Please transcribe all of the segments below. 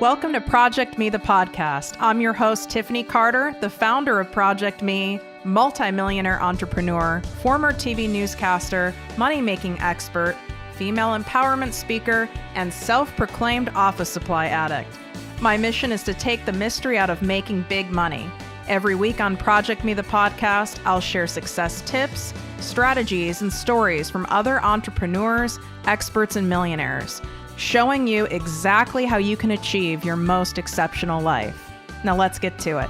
Welcome to ProjectME, the podcast. I'm your host, Tiffany Carter, the founder of ProjectME, multimillionaire entrepreneur, former TV newscaster, money-making expert, female empowerment speaker, and self-proclaimed office supply addict. My mission is to take the mystery out of making big money. Every week on ProjectME, the podcast, I'll share success tips, strategies, and stories from other entrepreneurs, experts, and millionaires, showing you exactly how you can achieve your most exceptional life. Now let's get to it.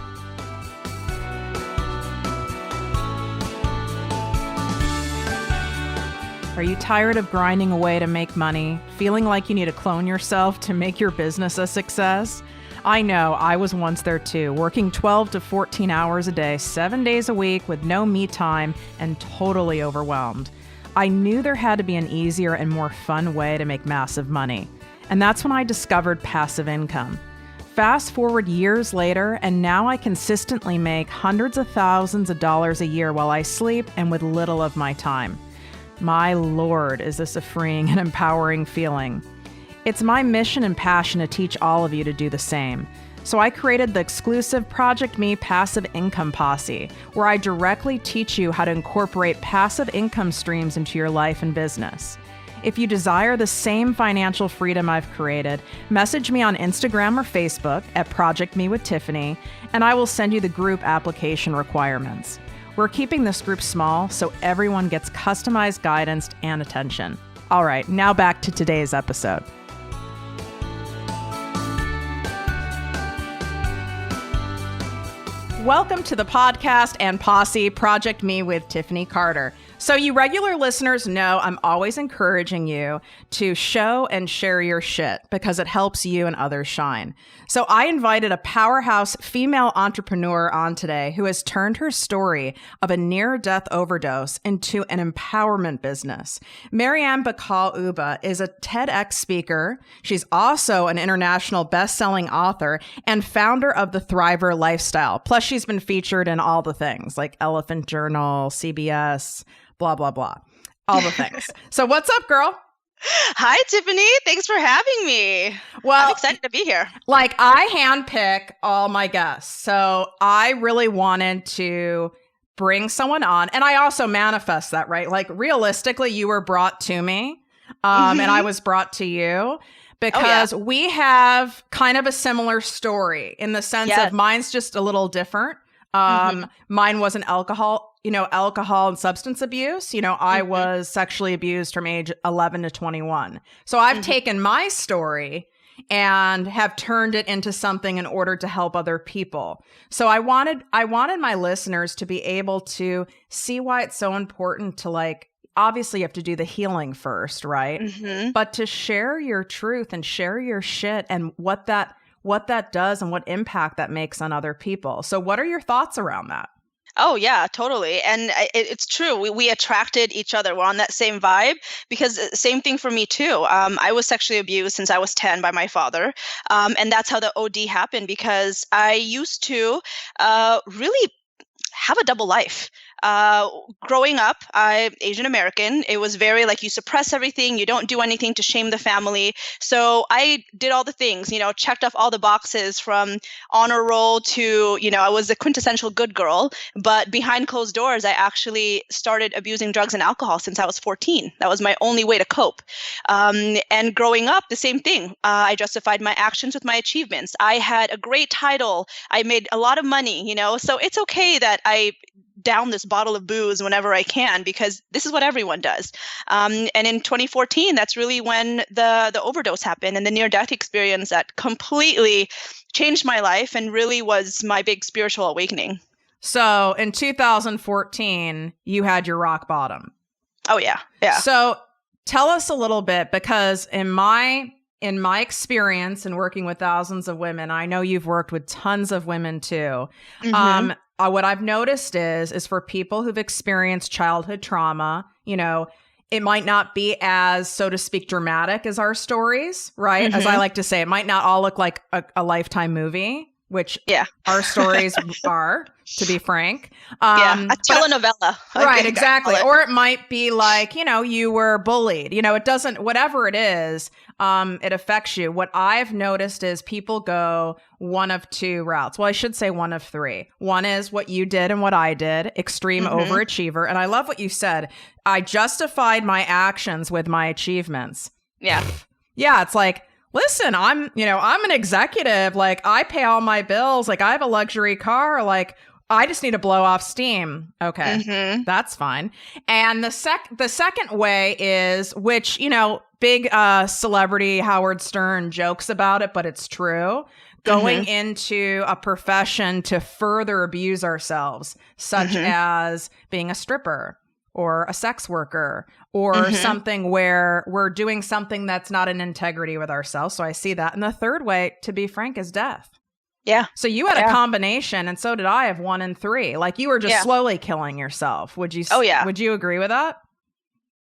Are you tired of grinding away to make money, feeling like you need to clone yourself to make your business a success? I know, I was once there too, working 12 to 14 hours a day, 7 days a week with no me time and totally overwhelmed. I knew there had to be an easier and more fun way to make massive money. And that's when I discovered passive income. Fast forward years later, and now I consistently make hundreds of thousands of dollars a year while I sleep and with little of my time. My Lord, is this a freeing and empowering feeling. It's my mission and passion to teach all of you to do the same. So I created the exclusive ProjectME Passive Income Posse, where I directly teach you how to incorporate passive income streams into your life and business. If you desire the same financial freedom I've created, message me on Instagram or Facebook at ProjectME with Tiffany, and I will send you the group application requirements. We're keeping this group small so everyone gets customized guidance and attention. All right, now back to today's episode. Welcome to the podcast and posse, ProjectME with Tiffany Carter. So you regular listeners know I'm always encouraging you to show and share your shit because it helps you and others shine. So I invited a powerhouse female entrepreneur on today who has turned her story of a near-death overdose into an empowerment business. Marian Bacol is a TEDx speaker. She's also an international best-selling author and founder of the Thriver lifestyle. Plus, she's been featured in all the things like Elephant Journal, CBS, blah, blah, blah. All the things. So what's up, girl? Hi, Tiffany. Thanks for having me. Well, I'm excited to be here. Like, I handpick all my guests. So I really wanted to bring someone on. And I also manifest that, right? Like, realistically, you were brought to me and I was brought to you because we have kind of a similar story in the sense of mine's just a little different. Mine wasn't alcohol and substance abuse. I was sexually abused from age 11 to 21. So I've taken my story and have turned it into something in order to help other people. So I wanted my listeners to be able to see why it's so important to, like, obviously you have to do the healing first, right? But to share your truth and share your shit and what that does and what impact that makes on other people. So what are your thoughts around that? Oh, yeah, totally. And it's true. We attracted each other. We're on that same vibe because same thing for me, too. I was sexually abused since I was 10 by my father. And that's how the OD happened because I used to really have a double life. Growing up, I'm Asian American. It was very like you suppress everything. You don't do anything to shame the family. So I did all the things, checked off all the boxes from honor roll to, I was a quintessential good girl. But behind closed doors, I actually started abusing drugs and alcohol since I was 14. That was my only way to cope. And growing up, the same thing. I justified my actions with my achievements. I had a great title. I made a lot of money, so it's okay that I down this bottle of booze whenever I can because this is what everyone does. And in 2014, that's really when the overdose happened and the near-death experience that completely changed my life and really was my big spiritual awakening. So in 2014, you had your rock bottom. Oh, yeah. Yeah. So tell us a little bit, because in my experience in working with thousands of women, I know you've worked with tons of women too. What I've noticed is for people who've experienced childhood trauma, it might not be as, so to speak, dramatic as our stories, right? As I like to say, it might not all look like a Lifetime movie, which Yeah. our stories are, to be frank. Yeah, a telenovela. Right, exactly. Or it might be like, you were bullied. It doesn't, whatever it is, it affects you. What I've noticed is people go one of two routes. Well, I should say one of three. One is what you did and what I did, extreme overachiever. And I love what you said. I justified my actions with my achievements. Yeah. Yeah, it's like, listen, I'm an executive. Like, I pay all my bills. Like, I have a luxury car. Like, I just need to blow off steam. Okay, that's fine. And the second way is, which, big celebrity Howard Stern jokes about it, but it's true. Going into a profession to further abuse ourselves, such as being a stripper or a sex worker or something where we're doing something that's not in integrity with ourselves. So I see that. And the third way, to be frank, is death. Yeah. So you had a combination, and so did I, of 1 and 3. Like, you were just slowly killing yourself. Would you? Oh, yeah. Would you agree with that?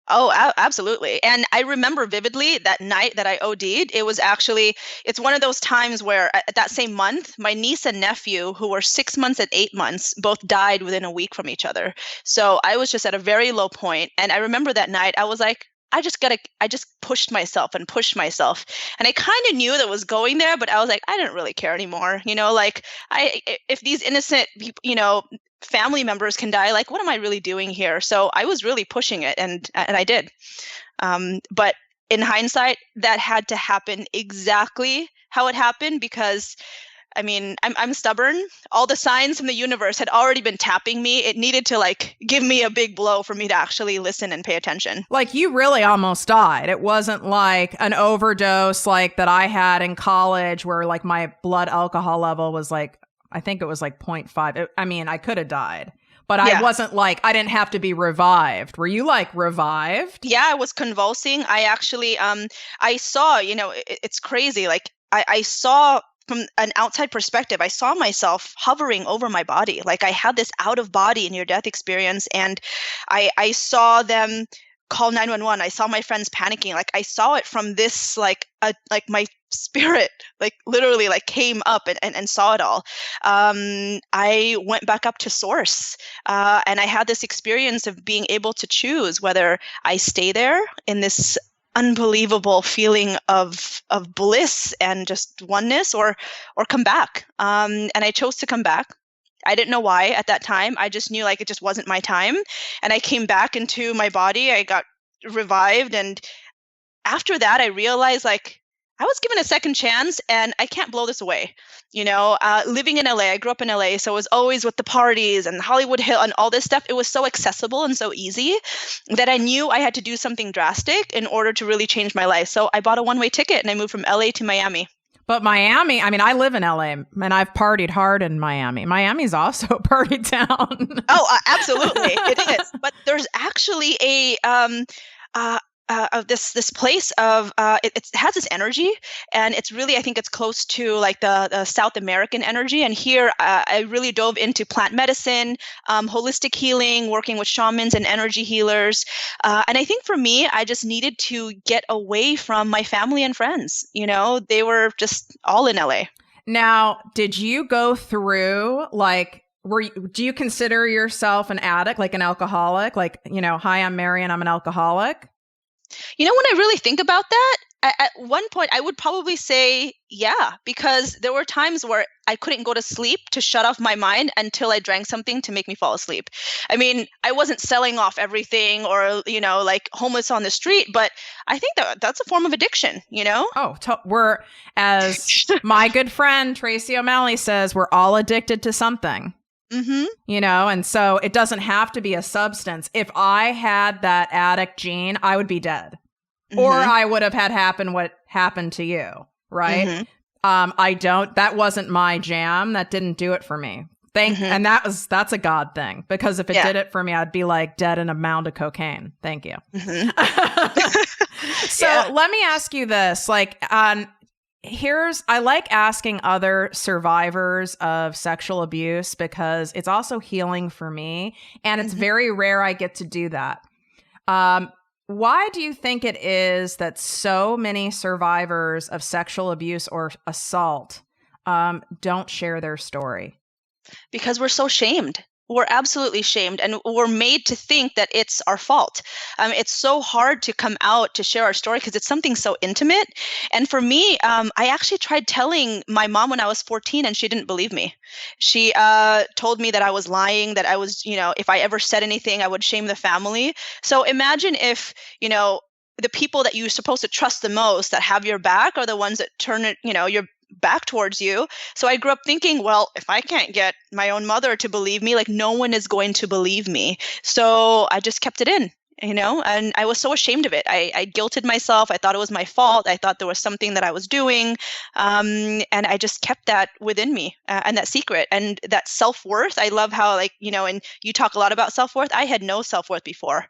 Oh, absolutely. And I remember vividly that night that I OD'd. It's one of those times where at that same month, my niece and nephew, who were 6 months and 8 months, both died within a week from each other. So I was just at a very low point. And I remember that night, I was like, I just pushed myself and pushed myself. And I kind of knew that was going there, but I was like, I didn't really care anymore. If these innocent people, family members can die, like, what am I really doing here? So I was really pushing it, and I did. But in hindsight, that had to happen exactly how it happened, because I'm stubborn. All the signs from the universe had already been tapping me. It needed to give me a big blow for me to actually listen and pay attention. Like, you really almost died. It wasn't like an overdose like that I had in college where like my blood alcohol level was like, I think it was like 0.5. I could have died. But I wasn't like, I didn't have to be revived. Were you like revived? Yeah, I was convulsing. I actually, I saw, it's crazy. Like I saw from an outside perspective, I saw myself hovering over my body. Like, I had this out of body near death experience, and I saw them call 911. I saw my friends panicking. Like, I saw it from this, like my spirit, like literally like came up and saw it all. I went back up to source, and I had this experience of being able to choose whether I stay there in this unbelievable feeling of bliss and just oneness, or come back. And I chose to come back. I didn't know why at that time. I just knew like it just wasn't my time. And I came back into my body. I got revived. And after that, I realized like I was given a second chance, and I can't blow this away. Living in LA, I grew up in LA, so it was always with the parties and Hollywood Hill and all this stuff. It was so accessible and so easy that I knew I had to do something drastic in order to really change my life. So I bought a one-way ticket and I moved from LA to Miami. But Miami, I live in LA and I've partied hard in Miami. Miami's also a party town. Oh, absolutely. It is. But there's actually this place of it has this energy, and it's really, I think it's close to like the South American energy. And here I really dove into plant medicine, holistic healing, working with shamans and energy healers. And I think for me, I just needed to get away from my family and friends. They were just all in LA. Now, did you go through do you consider yourself an addict, like an alcoholic? Like, hi, I'm Marian, I'm an alcoholic. When I really think about that, at one point, I would probably say, yeah, because there were times where I couldn't go to sleep to shut off my mind until I drank something to make me fall asleep. I wasn't selling off everything or, like homeless on the street, but I think that's a form of addiction, Oh, we're, as my good friend Tracy O'Malley says, we're all addicted to something. Mm-hmm. And so it doesn't have to be a substance. If I had that addict gene, I would be dead. Mm-hmm. Or I would have had happen what happened to you, right? Mm-hmm. I don't. That wasn't my jam. That didn't do it for me. And that's a God thing, because if it did it for me, I'd be like dead in a mound of cocaine. Thank you. Mm-hmm. So let me ask you this, I like asking other survivors of sexual abuse because it's also healing for me, and it's very rare I get to do that. Why do you think it is that so many survivors of sexual abuse or assault don't share their story? Because we're so shamed. We're absolutely shamed, and we're made to think that it's our fault. It's so hard to come out to share our story because it's something so intimate. And for me, I actually tried telling my mom when I was 14, and she didn't believe me. She told me that I was lying, that I was, if I ever said anything, I would shame the family. So imagine if, the people that you're supposed to trust the most that have your back are the ones that turn it, your back towards you. So I grew up thinking, well, if I can't get my own mother to believe me, like no one is going to believe me. So I just kept it in, and I was so ashamed of it. I guilted myself. I thought it was my fault. I thought there was something that I was doing. And I just kept that within me, and that secret and that self-worth. I love how, and you talk a lot about self-worth. I had no self-worth before.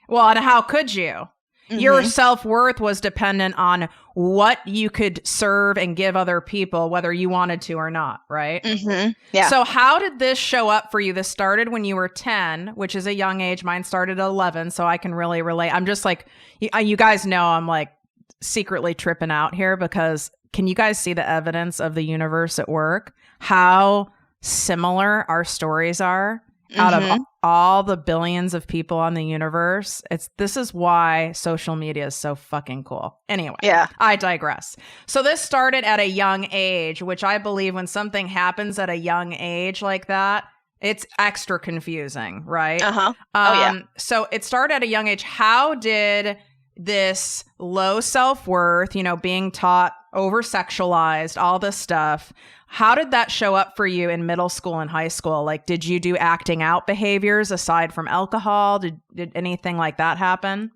Well, and how could you? Your Mm-hmm. self-worth was dependent on what you could serve and give other people, whether you wanted to or not, right? Mm-hmm. Yeah. So how did this show up for you? This started when you were 10, which is a young age. Mine started at 11, so I can really relate. I'm just like, you guys know I'm like secretly tripping out here because can you guys see the evidence of the universe at work? How similar our stories are? Out of all the billions of people on the universe, this is why social media is so fucking cool. Anyway, Yeah. I digress. So this started at a young age, which I believe when something happens at a young age like that, it's extra confusing, right? Uh-huh. Oh, yeah. So it started at a young age. How did this low self-worth, being taught over-sexualized, all this stuff, how did that show up for you in middle school and high school? Like, did you do acting out behaviors aside from alcohol? Did anything like that happen?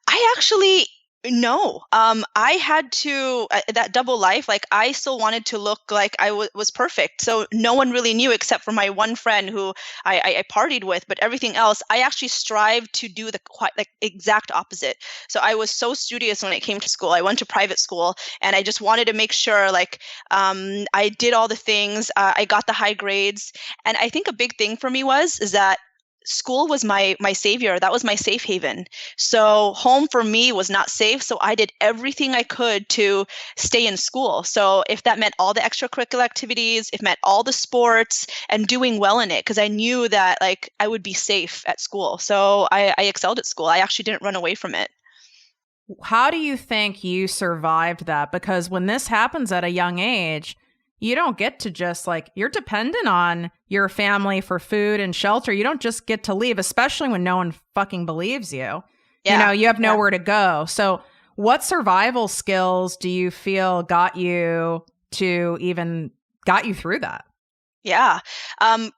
I actually no. I had to that double life. Like I still wanted to look like I was perfect. So no one really knew except for my one friend who I partied with. But everything else, I actually strived to do the exact opposite. So I was so studious when it came to school. I went to private school, and I just wanted to make sure I did all the things. I got the high grades, and I think a big thing for me is that school was my savior. That was my safe haven. So home for me was not safe. So I did everything I could to stay in school. So if that meant all the extracurricular activities, if it meant all the sports and doing well in it, because I knew that I would be safe at school. So I excelled at school. I actually didn't run away from it. How do you think you survived that? Because when this happens at a young age, you don't get to just you're dependent on your family for food and shelter. You don't just get to leave, especially when no one fucking believes you. Yeah. You have nowhere to go. So what survival skills do you feel got you through that? Yeah.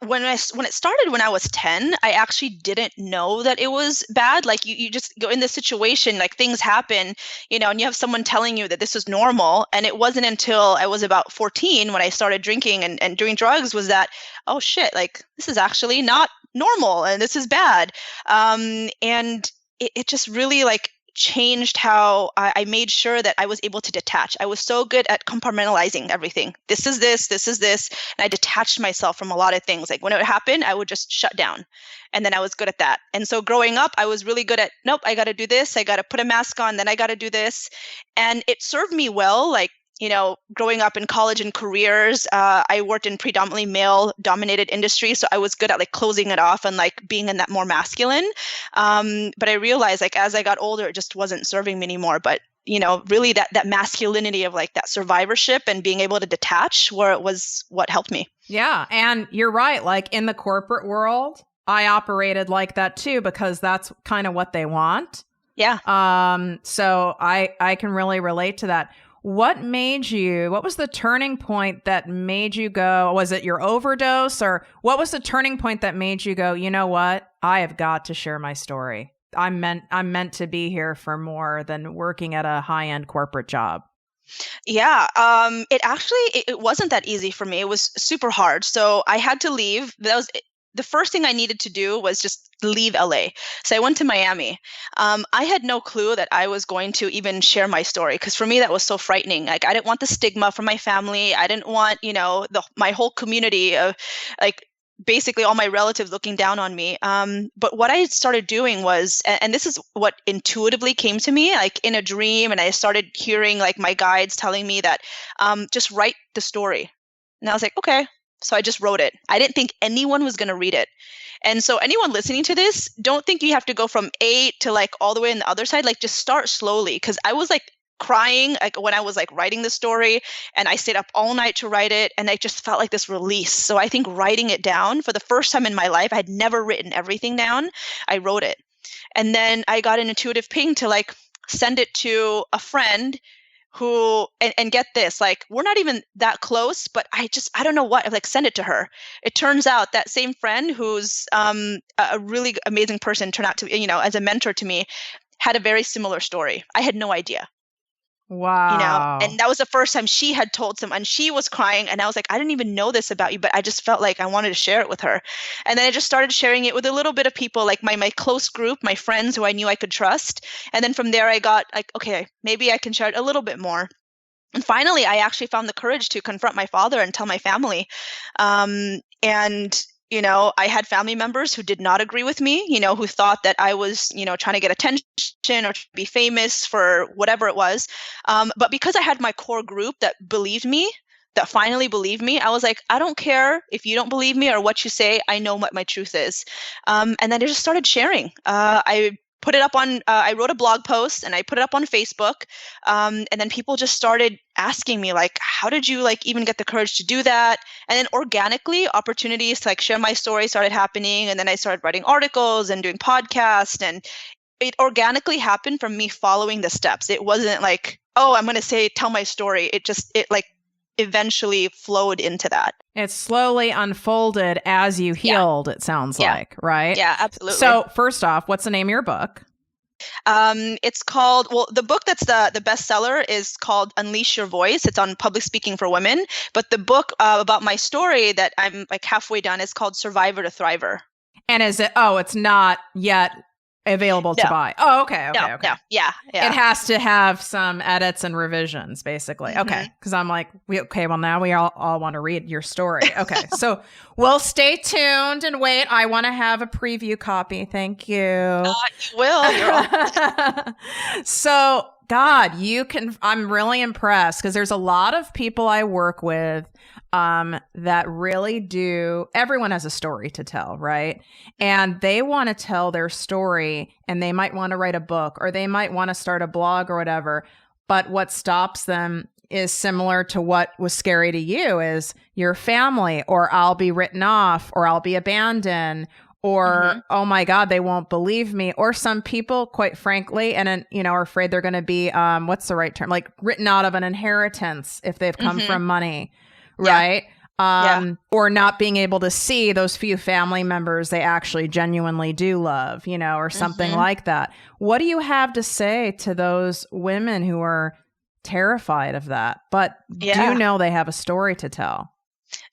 When it started when I was 10, I actually didn't know that it was bad. Like you just go in this situation, like things happen, and you have someone telling you that this is normal. And it wasn't until I was about 14 when I started drinking and doing drugs was that, oh shit, this is actually not normal and this is bad. And it just really changed how I made sure that I was able to detach. I was so good at compartmentalizing everything. This is this, this is this. And I detached myself from a lot of things. Like when it would happen, I would just shut down. And then I was good at that. And so growing up, I was really good at, nope, I got to do this. I got to put a mask on, then I got to do this. And it served me well. Growing up in college and careers, I worked in predominantly male-dominated industries, so I was good at closing it off and being in that more masculine. But I realized as I got older, it just wasn't serving me anymore. But really that masculinity of that survivorship and being able to detach, where it was what helped me. Yeah, and you're right. In the corporate world, I operated like that too because that's kind of what they want. Yeah. So I can really relate to that. What was the turning point that made you go, was it your overdose, or what was the turning point that made you go, you know what? I have got to share my story. I'm meant to be here for more than working at a high-end corporate job. Yeah. It wasn't that easy for me. It was super hard. So I had to leave. The first thing I needed to do was just leave LA. So I went to Miami. I had no clue that I was going to even share my story because for me that was so frightening. I didn't want the stigma from my family. I didn't want, my whole community of basically all my relatives looking down on me. But what I started doing was, and this is what intuitively came to me, like in a dream, and I started hearing like my guides telling me that just write the story. And I was like, okay. So I just wrote it. I didn't think anyone was going to read it. And so anyone listening to this, don't think you have to go from A to like all the way on the other side. Like just start slowly. Because I was like crying like when I was like writing the story, and I stayed up all night to write it, and I just felt like this release. So I think writing it down for the first time in my life, I had never written everything down. I wrote it. And then I got an intuitive ping to like send it to a friend who, and get this, like we're not even that close, but I don't know what, like send it to her. It turns out that same friend who's a really amazing person, turned out to, as a mentor to me, had a very similar story. I had no idea. Wow. And that was the first time she had told someone, and she was crying, and I was like, I didn't even know this about you, but I just felt like I wanted to share it with her. And then I just started sharing it with a little bit of people, like my close group, my friends who I knew I could trust. And then from there I got like, okay, maybe I can share it a little bit more. And finally, I actually found the courage to confront my father and tell my family. I had family members who did not agree with me, who thought that I was, trying to get attention or to be famous for whatever it was. But because I had my core group that believed me, that finally believed me, I was like, I don't care if you don't believe me or what you say. I know what my truth is. And then I just started sharing. I put it up on, I wrote a blog post and I put it up on Facebook. And then people just started asking me like, how did you like even get the courage to do that? And then organically opportunities to like share my story started happening. And then I started writing articles and doing podcasts, and it organically happened from me following the steps. It wasn't like, oh, I'm going to tell my story. It like eventually flowed into that. It slowly unfolded as you healed, it sounds like, right? Yeah, absolutely. So first off, what's the name of your book? It's called, the book that's the bestseller is called Unleash Your Voice. It's on public speaking for women. But the book about my story that I'm like halfway done is called Survivor to Thriver. And is it, it's not yet available to buy. Oh, okay. No. Yeah. It has to have some edits and revisions, basically. Mm-hmm. Okay. Because I'm like, well, now we all want to read your story. Okay. So we'll stay tuned and wait. I want to have a preview copy. Thank you. You will. You're all- So, God, I'm really impressed because there's a lot of people I work with that really do. Everyone has a story to tell, right? And they want to tell their story, and they might want to write a book, or they might want to start a blog or whatever. But what stops them is similar to what was scary to you, is your family, or I'll be written off, or I'll be abandoned, or, oh my God, they won't believe me. Or some people, quite frankly, are afraid they're going to be, what's the right term? Like written out of an inheritance if they've come from money. Right. Or not being able to see those few family members they actually genuinely do love, or something like that. What do you have to say to those women who are terrified of that, but do know they have a story to tell?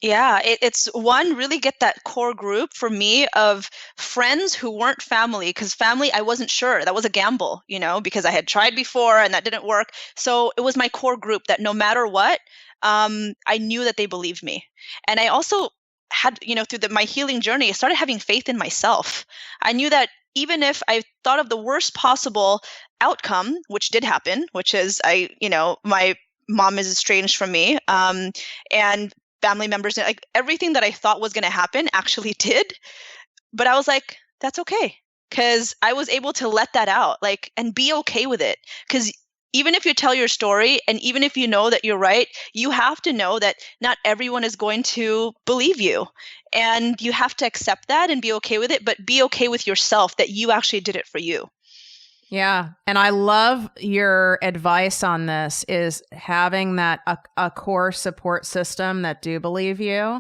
Yeah, it's one, really get that core group for me of friends who weren't family, because family, I wasn't sure. That was a gamble, because I had tried before and that didn't work. So it was my core group that no matter what, I knew that they believed me. And I also had, through my healing journey, I started having faith in myself. I knew that even if I thought of the worst possible outcome, which did happen, which is my mom is estranged from me, and family members, like everything that I thought was going to happen actually did. But I was like, that's okay. Because I was able to let that out, and be okay with it. Because even if you tell your story, and even if you know that you're right, you have to know that not everyone is going to believe you. And you have to accept that and be okay with it, but be okay with yourself that you actually did it for you. Yeah. And I love your advice on this, is having that a core support system that do believe you,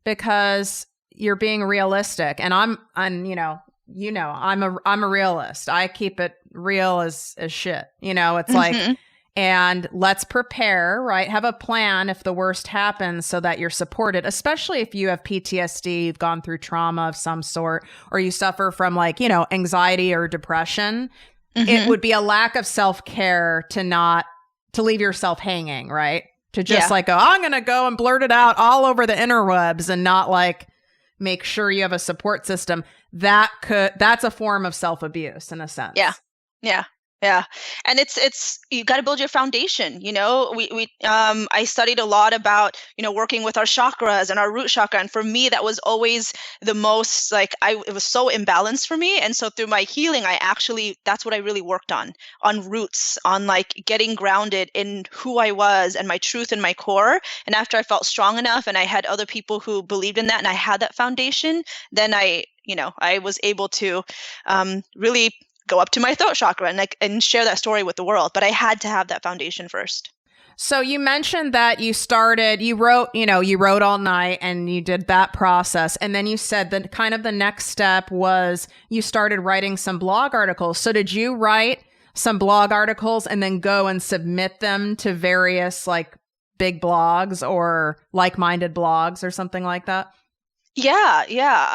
because you're being realistic. And I'm a realist. I keep it real as shit. It's like, and let's prepare, right? Have a plan if the worst happens so that you're supported, especially if you have PTSD, you've gone through trauma of some sort, or you suffer from anxiety or depression. It would be a lack of self-care to leave yourself hanging, right? to just Yeah. like go, I'm going to go and blurt it out all over the interwebs and not like make sure you have a support system. That's a form of self-abuse in a sense. Yeah. Yeah. Yeah. And it's you got to build your foundation, I studied a lot about, working with our chakras and our root chakra, and for me that was always the most like it was so imbalanced for me, and so through my healing that's what I really worked on roots, on like getting grounded in who I was and my truth and my core. And after I felt strong enough and I had other people who believed in that and I had that foundation, then I was able to really go up to my throat chakra and share that story with the world. But I had to have that foundation first. So you mentioned that you wrote all night and you did that process. And then you said that kind of the next step was you started writing some blog articles. So did you write some blog articles and then go and submit them to various like big blogs or like-minded blogs or something like that? Yeah, yeah.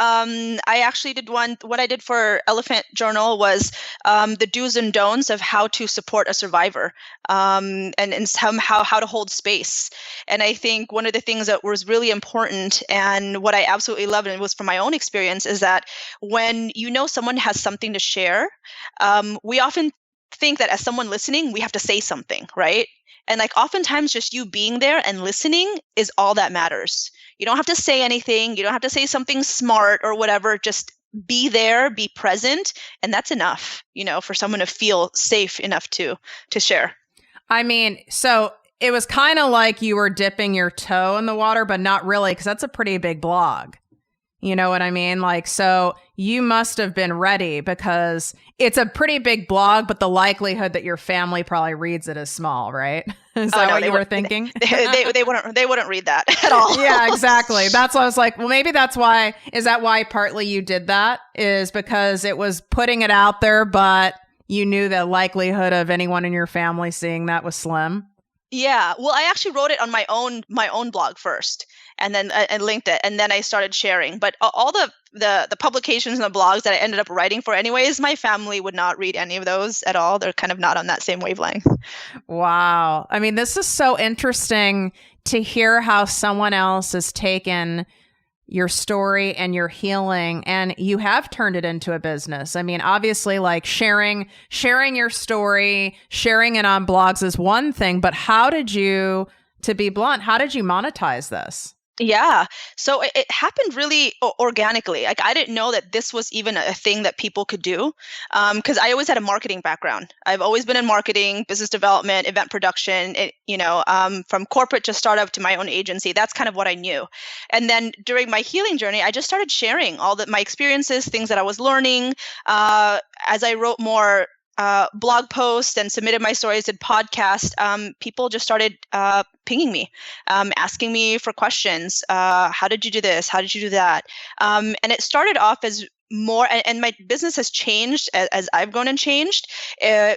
I actually did one. What I did for Elephant Journal was the do's and don'ts of how to support a survivor, and somehow how to hold space. And I think one of the things that was really important, and what I absolutely loved, and it was from my own experience, is that when someone has something to share, we often think that as someone listening, we have to say something, right? And like oftentimes just you being there and listening is all that matters. You don't have to say anything. You don't have to say something smart or whatever. Just be there, be present. And that's enough, for someone to feel safe enough to share. I mean, so it was kind of like you were dipping your toe in the water, but not really, because that's a pretty big blog. You know what I mean? Like, so you must have been ready because it's a pretty big blog, but the likelihood that your family probably reads it is small, right? Is that what you were thinking? They wouldn't read that at all. Yeah, exactly. That's why I was like, well, maybe is that why partly you did that? Is because it was putting it out there, but you knew the likelihood of anyone in your family seeing that was slim? Yeah. Well, I actually wrote it on my own blog first, and then I linked it, and then I started sharing. But all the publications and the blogs that I ended up writing for anyways, my family would not read any of those at all. They're kind of not on that same wavelength. Wow. I mean, this is so interesting to hear how someone else has taken your story and your healing, and you have turned it into a business. I mean, obviously, like sharing your story, sharing it on blogs is one thing, but to be blunt, how did you monetize this? Yeah. So it happened really organically. Like I didn't know that this was even a thing that people could do, because I always had a marketing background. I've always been in marketing, business development, event production, from corporate to startup to my own agency. That's kind of what I knew. And then during my healing journey, I just started sharing all my experiences, things that I was learning. As I wrote more blog posts and submitted my stories, did podcasts, people just started pinging me, asking me for questions. How did you do this? How did you do that? And it started off as more, and my business has changed as I've grown and changed.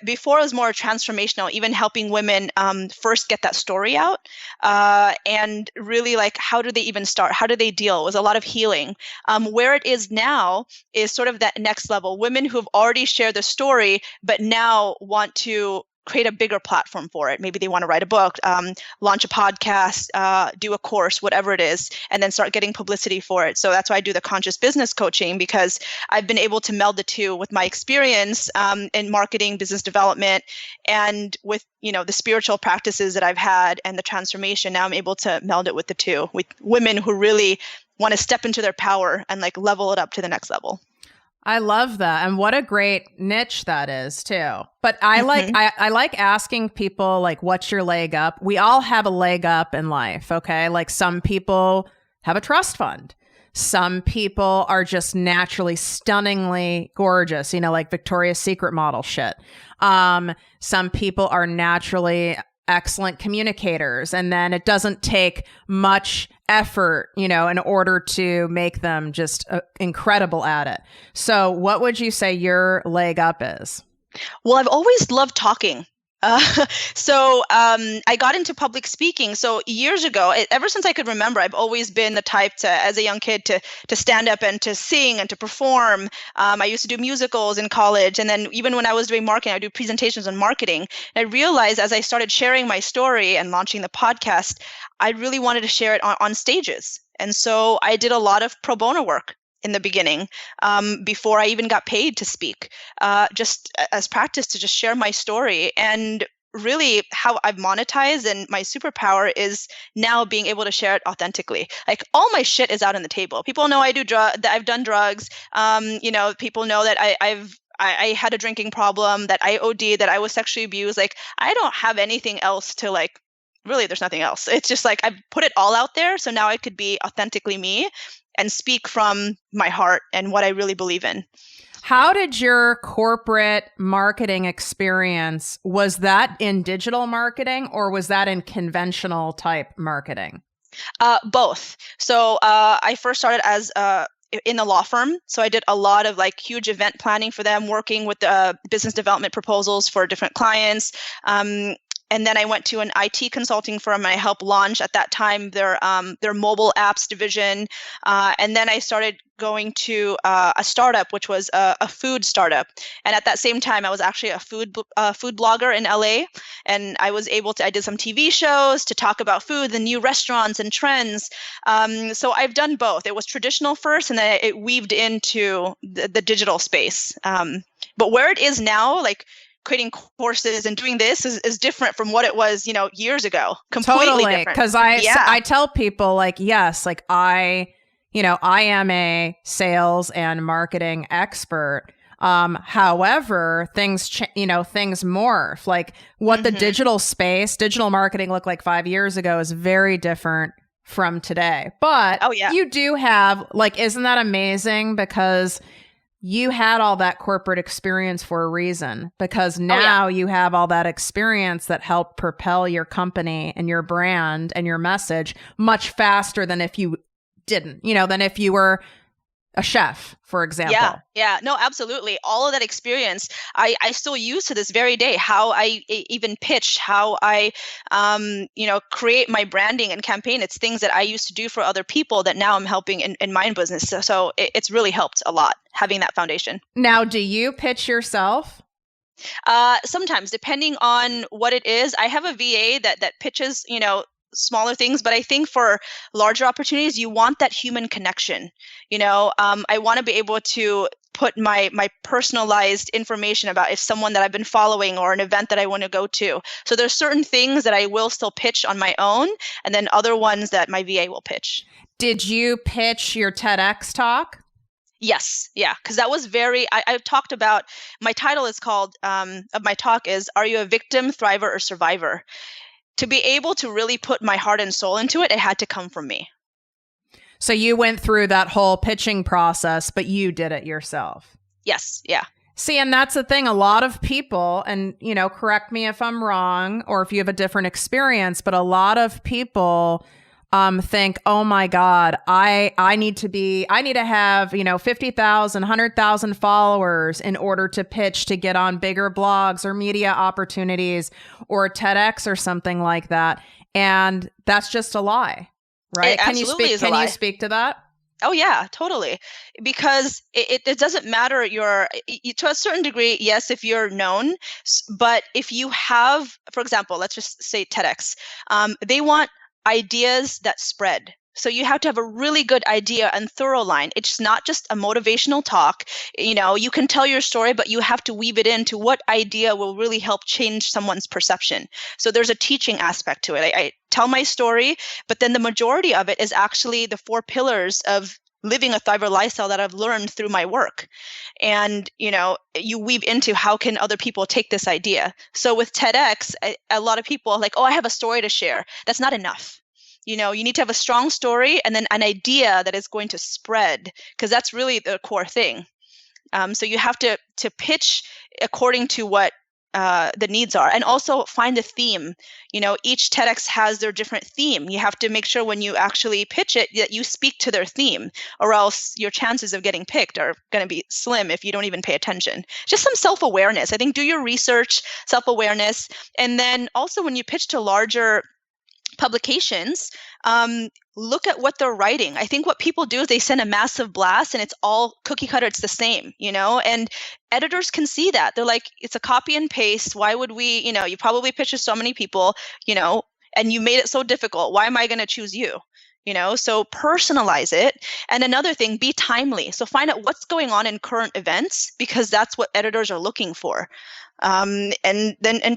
Before it was more transformational, even helping women first get that story out, and really like, how do they even start? How do they deal? It was a lot of healing. Where it is now is sort of that next level. Women who have already shared the story, but now want to create a bigger platform for it. Maybe they want to write a book, launch a podcast, do a course, whatever it is, and then start getting publicity for it. So that's why I do the conscious business coaching, because I've been able to meld the two with my experience in marketing, business development, and with the spiritual practices that I've had and the transformation. Now I'm able to meld it with the two, with women who really want to step into their power and like level it up to the next level. I love that. And what a great niche that is too. But I like asking people like, what's your leg up? We all have a leg up in life. Okay. Like some people have a trust fund. Some people are just naturally stunningly gorgeous, like Victoria's Secret model shit. Some people are naturally excellent communicators, and then it doesn't take much effort, in order to make them just incredible at it. So what would you say your leg up is? Well, I've always loved talking. Uh, I got into public speaking. So years ago, ever since I could remember, I've always been the type to, as a young kid, to stand up and to sing and to perform. I used to do musicals in college, and then even when I was doing marketing, I do presentations on marketing. And I realized as I started sharing my story and launching the podcast, I really wanted to share it on stages. And so I did a lot of pro bono work in the beginning, before I even got paid to speak, just as practice to just share my story. And really how I've monetized and my superpower is now being able to share it authentically. Like all my shit is out on the table. People know that I've done drugs. People know that I had a drinking problem, that I OD'd, that I was sexually abused. Like I don't have anything else to like. Really, there's nothing else. It's just like I've put it all out there, so now I could be authentically me and speak from my heart and what I really believe in. How did your corporate marketing experience, was that in digital marketing or was that in conventional type marketing? Both. So I first started as in a law firm. So I did a lot of like huge event planning for them, working with business development proposals for different clients. And then I went to an IT consulting firm. I helped launch at that time their mobile apps division. And then I started going to a startup, which was a food startup. And at that same time, I was actually a food blogger in LA. And I did some TV shows to talk about food, the new restaurants and trends. So I've done both. It was traditional first, and then it weaved into the digital space. But where it is now, like creating courses and doing this is different from what it was, years ago. Completely totally, different. Because I tell people like, yes, like I am a sales and marketing expert. However, things morph. Like what the digital marketing looked like 5 years ago is very different from today. But you do have like, isn't that amazing? Because you had all that corporate experience for a reason, because now you have all that experience that helped propel your company and your brand and your message much faster than if you didn't, than if you were a chef, for example. Yeah. No, absolutely. All of that experience, I still use to this very day, how I even pitch, how I, create my branding and campaign. It's things that I used to do for other people that now I'm helping in my business. So it's really helped a lot having that foundation. Now, do you pitch yourself? Sometimes, depending on what it is. I have a VA that pitches, smaller things, but I think for larger opportunities, you want that human connection. I want to be able to put my personalized information about if someone that I've been following or an event that I want to go to. So there's certain things that I will still pitch on my own, and then other ones that my VA will pitch. Did you pitch your TEDx talk? Yes. Yeah. Because that was I talked about, my title is called, of my talk is, Are You a Victim, Thriver, or Survivor? To be able to really put my heart and soul into it, it had to come from me. So you went through that whole pitching process, but you did it yourself. Yes. Yeah. See, and that's the thing. A lot of people, and, correct me if I'm wrong, or if you have a different experience, but a lot of people think, oh my God, I need to have, 50,000, 100,000 followers in order to pitch to get on bigger blogs or media opportunities or TEDx or something like that. And that's just a lie, right? Can you speak to that? Oh yeah, totally. Because it doesn't matter to a certain degree, yes, if you're known, but if you have, for example, let's just say TEDx, they want ideas that spread. So you have to have a really good idea and thorough line. It's not just a motivational talk. You can tell your story, but you have to weave it into what idea will really help change someone's perception. So there's a teaching aspect to it. I tell my story, but then the majority of it is actually the 4 pillars of living a Thriver lifestyle that I've learned through my work. And, you weave into how can other people take this idea. So with TEDx, a lot of people are like, oh, I have a story to share. That's not enough. You need to have a strong story and then an idea that is going to spread, because that's really the core thing. So you have to pitch according to what the needs are, and also find a theme. Each TEDx has their different theme. You have to make sure when you actually pitch it that you speak to their theme, or else your chances of getting picked are going to be slim if you don't even pay attention. Just some self-awareness. I think do your research, self-awareness, and then also when you pitch to larger publications, look at what they're writing. I think what people do is they send a massive blast and it's all cookie cutter. It's the same, and editors can see that. They're like, it's a copy and paste. Why would we, you probably pitched to so many people, and you made it so difficult. Why am I going to choose you? So personalize it. And another thing, be timely. So find out what's going on in current events, because that's what editors are looking for. And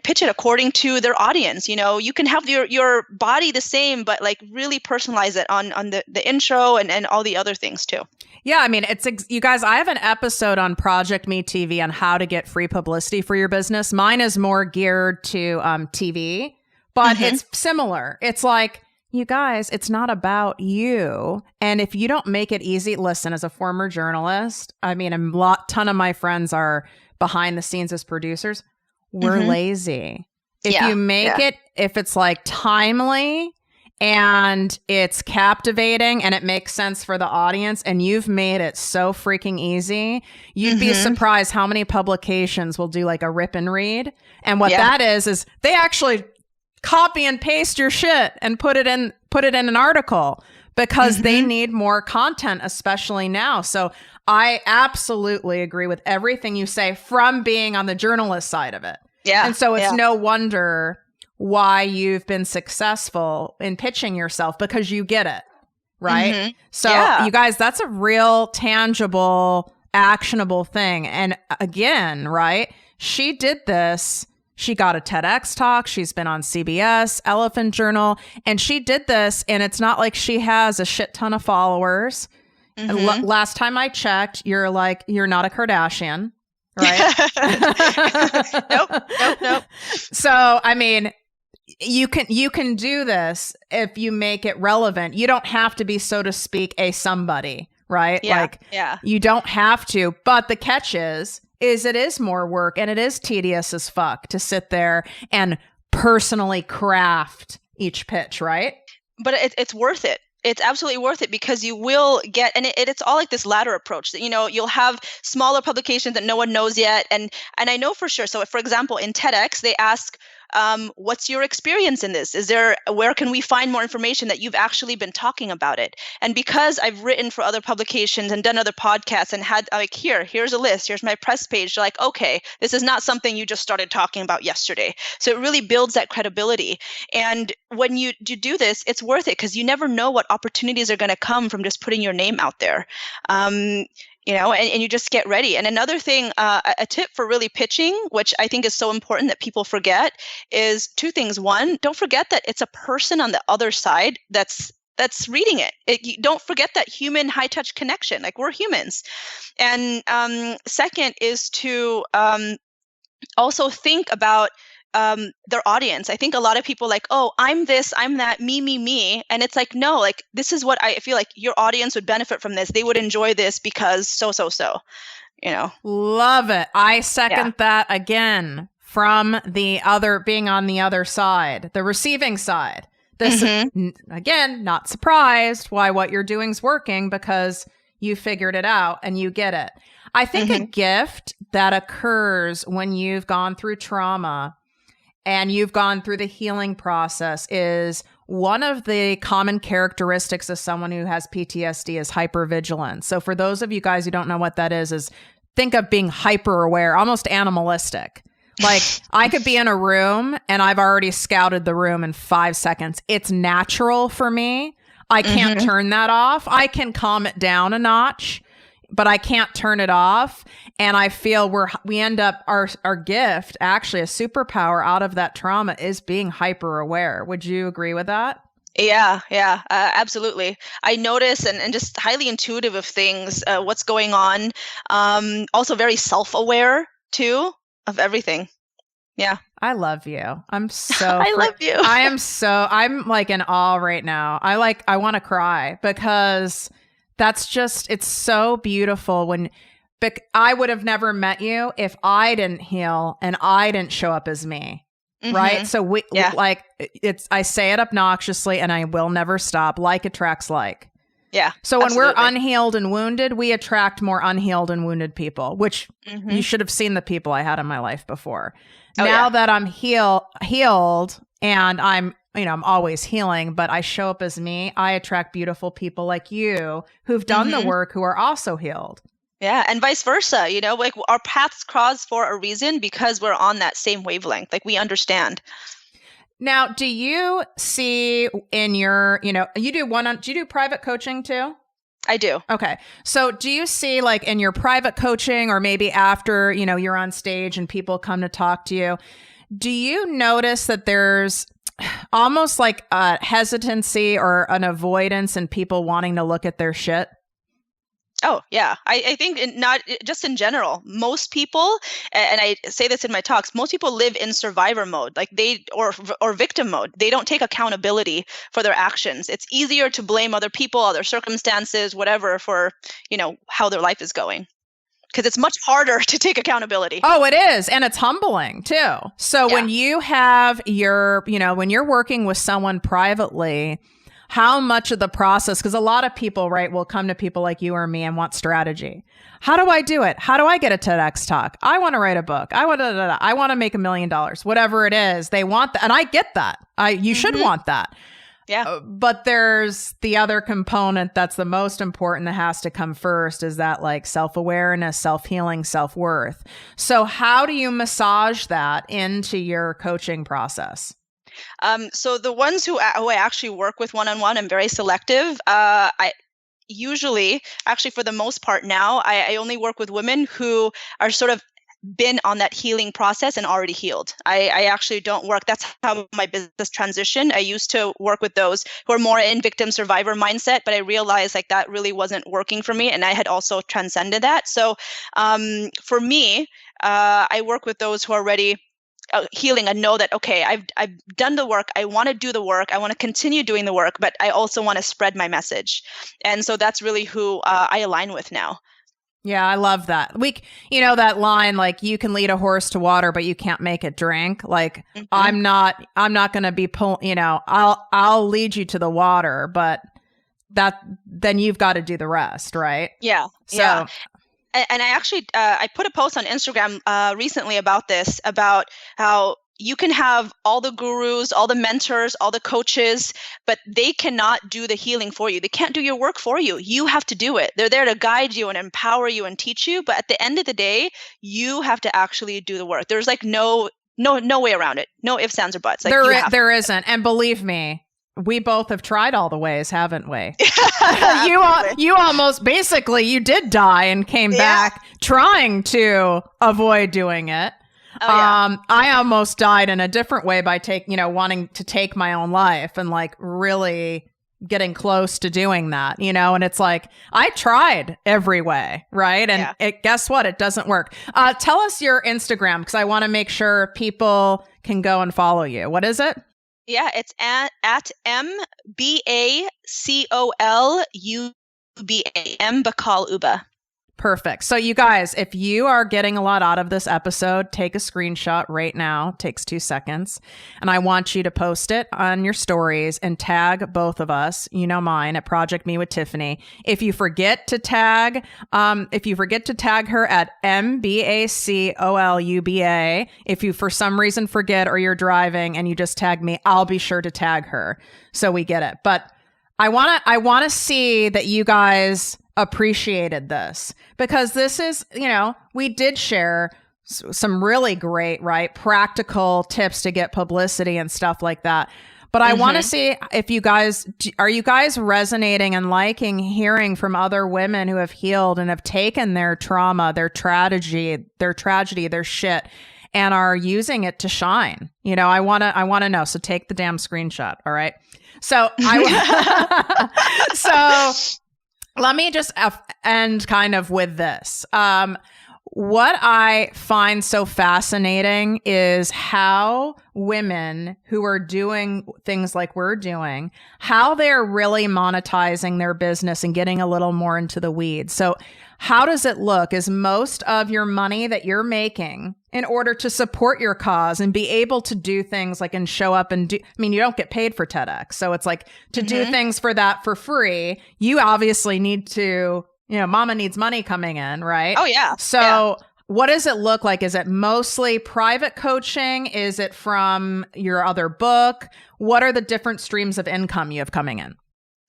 pitch it according to their audience. You can have your body the same, but like really personalize it on the intro and all the other things too. Yeah, I mean, you guys, I have an episode on ProjectME TV on how to get free publicity for your business. Mine is more geared to TV, but it's similar. It's like, you guys, it's not about you. And if you don't make it easy, listen, as a former journalist, I mean, ton of my friends are behind the scenes as producers. We're lazy. If you make it, if it's like timely and it's captivating and it makes sense for the audience and you've made it so freaking easy, you'd be surprised how many publications will do like a rip and read. And what that is they actually copy and paste your shit and put it in an article because they need more content, especially now. So I absolutely agree with everything you say from being on the journalist side of it. Yeah. And so it's no wonder why you've been successful in pitching yourself, because you get it, right? So you guys, that's a real tangible, actionable thing. And again, right? She did this. She got a TEDx talk. She's been on CBS, Elephant Journal, and she did this. And it's not like she has a shit ton of followers. Last time I checked, you're not a Kardashian, right? Nope. So, I mean, you can do this if you make it relevant. You don't have to be, so to speak, a somebody, right? You don't have to. But the catch is it is more work and it is tedious as fuck to sit there and personally craft each pitch, right? But it's worth it. It's absolutely worth it, because you will get, and it's all like this ladder approach that, you'll have smaller publications that no one knows yet. And I know for sure. So for example, in TEDx, they ask, what's your experience in this? Where can we find more information that you've actually been talking about it? And because I've written for other publications and done other podcasts and had like, here's a list, here's my press page. They're like, okay, this is not something you just started talking about yesterday. So it really builds that credibility. And when you do this, it's worth it, because you never know what opportunities are going to come from just putting your name out there. And you just get ready. And another thing, a tip for really pitching, which I think is so important that people forget, is two things. One, don't forget that it's a person on the other side that's reading it. Don't forget that human high-touch connection. Like, we're humans. And second is to also think about their audience. I think a lot of people like, oh, I'm this, I'm that, me. And it's like, no, like, this is what I feel like your audience would benefit from this. They would enjoy this because so. Love it. I second that again, from the other, being on the other side, the receiving side. This, again, not surprised why what you're doing is working, because you figured it out and you get it. I think a gift that occurs when you've gone through trauma and you've gone through the healing process is, one of the common characteristics of someone who has PTSD is hypervigilance. So for those of you guys who don't know what that is think of being hyper aware, almost animalistic. Like, I could be in a room and I've already scouted the room in 5 seconds. It's natural for me. I can't turn that off. I can calm it down a notch, but I can't turn it off. And I feel we end up, our gift, actually a superpower out of that trauma, is being hyper aware. Would you agree with that? Yeah, absolutely. I notice and just highly intuitive of things, what's going on. Also very self-aware too of everything. Yeah. I love you. I'm so I love you. I'm like in awe right now. I want to cry, because that's just, it's so beautiful when I would have never met you if I didn't heal and I didn't show up as me. Right. So I say it obnoxiously and I will never stop. Like attracts like. Yeah. So absolutely. when we're unhealed and wounded, we attract more unhealed and wounded people, which you should have seen the people I had in my life before. Now that I'm healed and I'm always healing, but I show up as me, I attract beautiful people like you who've done the work, who are also healed. Yeah. And vice versa, like our paths cross for a reason because we're on that same wavelength. Like we understand. Now, do you see in your, do you do private coaching too? I do. Okay. So do you see like in your private coaching or maybe after, you're on stage and people come to talk to you, do you notice that there's almost like a hesitancy or an avoidance in people wanting to look at their shit? Oh, yeah. I think not just in general, most people, and I say this in my talks, most people live in survivor mode, like or victim mode. They don't take accountability for their actions. It's easier to blame other people, other circumstances, whatever, for, how their life is going. Because it's much harder to take accountability. Oh, it is. And it's humbling too. So when you have when you're working with someone privately, how much of the process, because a lot of people, right, will come to people like you or me and want strategy. How do I do it? How do I get a TEDx talk? I want to write a book. I want to make $1 million, whatever it is. They want that. And I get that. You should want that. Yeah. But there's the other component that's the most important that has to come first is that like self-awareness, self-healing, self-worth. So how do you massage that into your coaching process? So the ones who I actually work with one-on-one, I'm very selective. I usually, actually for the most part now, I only work with women who are sort of been on that healing process and already healed. I actually don't work. That's how my business transitioned. I used to work with those who are more in victim survivor mindset, but I realized like that really wasn't working for me. And I had also transcended that. So for me, I work with those who are already healing and know that, okay, I've done the work. I want to do the work. I want to continue doing the work, but I also want to spread my message. And so that's really who I align with now. Yeah, I love that. That line, like you can lead a horse to water, but you can't make it drink. Like I'm not going to be I'll lead you to the water, but then you've got to do the rest. Right. Yeah. So. Yeah. And I actually, I put a post on Instagram recently about this, about how you can have all the gurus, all the mentors, all the coaches, but they cannot do the healing for you. They can't do your work for you. You have to do it. They're there to guide you and empower you and teach you. But at the end of the day, you have to actually do the work. There's like no way around it. No ifs, ands, or buts. Like there isn't. And believe me, we both have tried all the ways, haven't we? You almost basically you did die and came back trying to avoid doing it. I almost died in a different way by wanting to take my own life and like really getting close to doing that, and it's like, I tried every way. Right. And guess what? It doesn't work. Tell us your Instagram, because I want to make sure people can go and follow you. What is it? Yeah, it's at MBACOLUBA, Bacol Uba. Perfect. So you guys, if you are getting a lot out of this episode, take a screenshot right now. It takes 2 seconds. And I want you to post it on your stories and tag both of us, mine at ProjectME with Tiffany. If you forget to tag her at MBACOLUBA, if you for some reason forget or you're driving and you just tag me, I'll be sure to tag her so we get it. But I want to see that you guys appreciated this, because this is, we did share some really great, right, practical tips to get publicity and stuff like that. But I want to see if are you guys resonating and liking hearing from other women who have healed and have taken their trauma, their tragedy, their shit, and are using it to shine. I want to know. So take the damn screenshot. All right. So let me just end kind of with this. What I find so fascinating is how women who are doing things like we're doing, how they're really monetizing their business and getting a little more into the weeds. So how does it look? Is most of your money that you're making in order to support your cause and be able to do things like and show up and do, I mean, you don't get paid for TEDx. So it's like to do things for that for free, you obviously need to, mama needs money coming in, right? Oh, yeah. So what does it look like? Is it mostly private coaching? Is it from your other book? What are the different streams of income you have coming in?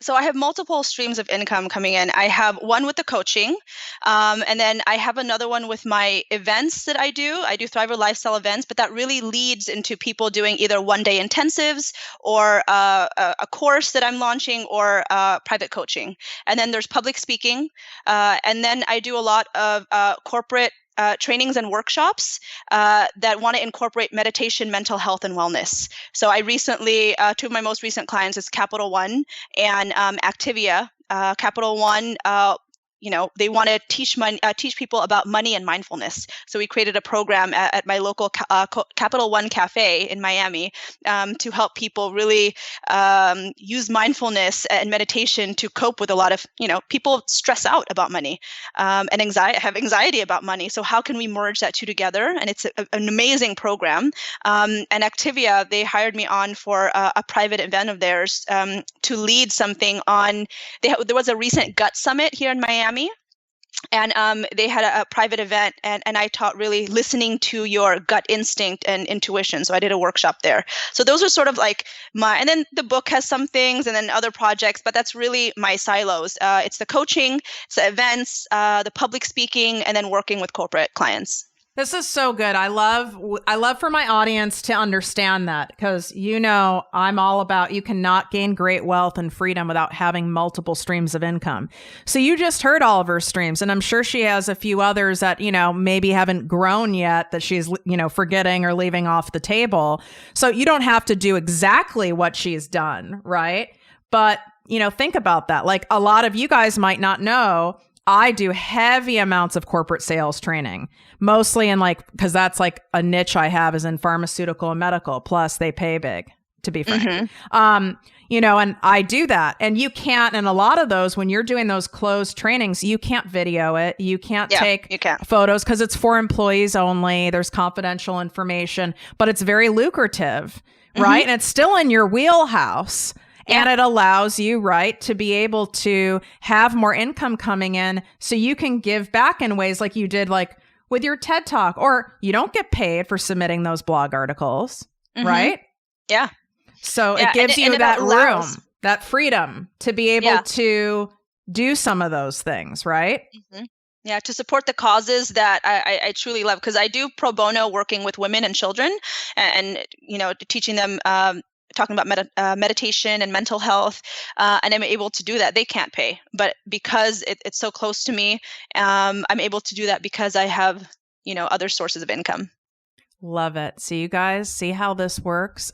So I have multiple streams of income coming in. I have one with the coaching, and then I have another one with my events that I do. I do Thriver Lifestyle events, but that really leads into people doing either one-day intensives or a course that I'm launching or private coaching. And then there's public speaking. And then I do a lot of corporate trainings and workshops that want to incorporate meditation, mental health, and wellness. So I recently, two of my most recent clients is Capital One and Activia. Capital One, they want to teach people about money and mindfulness. So we created a program at my local Capital One cafe in Miami to help people really use mindfulness and meditation to cope with a lot of, people stress out about money and have anxiety about money. So how can we merge that two together? And it's an amazing program. And Activia, they hired me on for a private event of theirs to lead something on. There was a recent gut summit here in Miami. And they had a private event, and I taught really listening to your gut instinct and intuition. So I did a workshop there. So those are sort of like and then the book has some things and then other projects, but that's really my silos. It's the coaching, it's the events, the public speaking, and then working with corporate clients. This is so good. I love for my audience to understand that because, I'm all about you cannot gain great wealth and freedom without having multiple streams of income. So you just heard all of her streams, and I'm sure she has a few others that, maybe haven't grown yet that she's, forgetting or leaving off the table. So you don't have to do exactly what she's done, right? But, think about that. Like a lot of you guys might not know, I do heavy amounts of corporate sales training, mostly in because that's like a niche I have is in pharmaceutical and medical. Plus they pay big, to be frank. And I do that. And you can't, and a lot of those, when you're doing those closed trainings, you can't video it. You can't take photos because it's for employees only. There's confidential information, but it's very lucrative, right? And it's still in your wheelhouse. And it allows you, right, to be able to have more income coming in so you can give back in ways like you did, like with your TED Talk, or you don't get paid for submitting those blog articles, right? Yeah. So it gives you that room, that freedom to be able to do some of those things, right? Yeah, to support the causes that I truly love, because I do pro bono working with women and children and teaching them talking about meditation and mental health, and I'm able to do that. They can't pay, but because it's so close to me, I'm able to do that because I have, other sources of income. Love it. So you guys see how this works.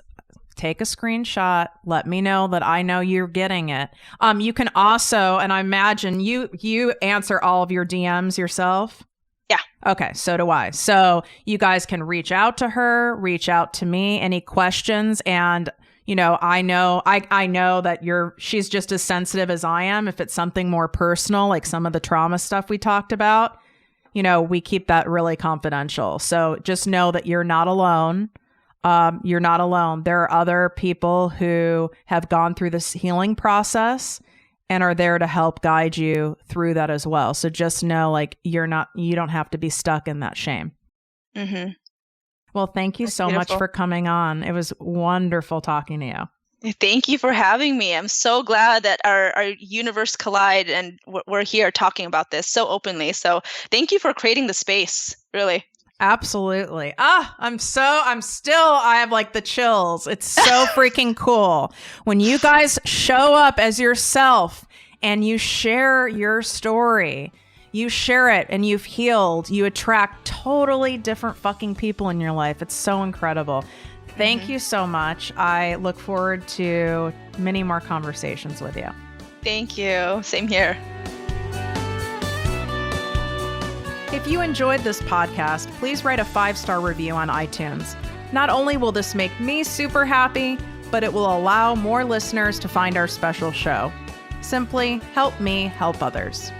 Take a screenshot. Let me know that I know you're getting it. You can also, and I imagine you answer all of your DMs yourself. Yeah. Okay. So do I. So you guys can reach out to her, reach out to me, any questions. And, I know that she's just as sensitive as I am. If it's something more personal, like some of the trauma stuff we talked about, we keep that really confidential. So just know that you're not alone. You're not alone. There are other people who have gone through this healing process and are there to help guide you through that as well. So just know, you don't have to be stuck in that shame. Well, thank you so much for coming on. It was wonderful talking to you. Thank you for having me. I'm so glad that our universe collide and we're here talking about this so openly. So thank you for creating the space, really. Absolutely. I have the chills. It's so freaking cool. When you guys show up as yourself and you share your story, you share it and you've healed, you attract totally different fucking people in your life. It's so incredible. Thank you so much. I look forward to many more conversations with you. Thank you. Same here. If you enjoyed this podcast, please write a 5-star review on iTunes. Not only will this make me super happy, but it will allow more listeners to find our special show. Simply help me help others.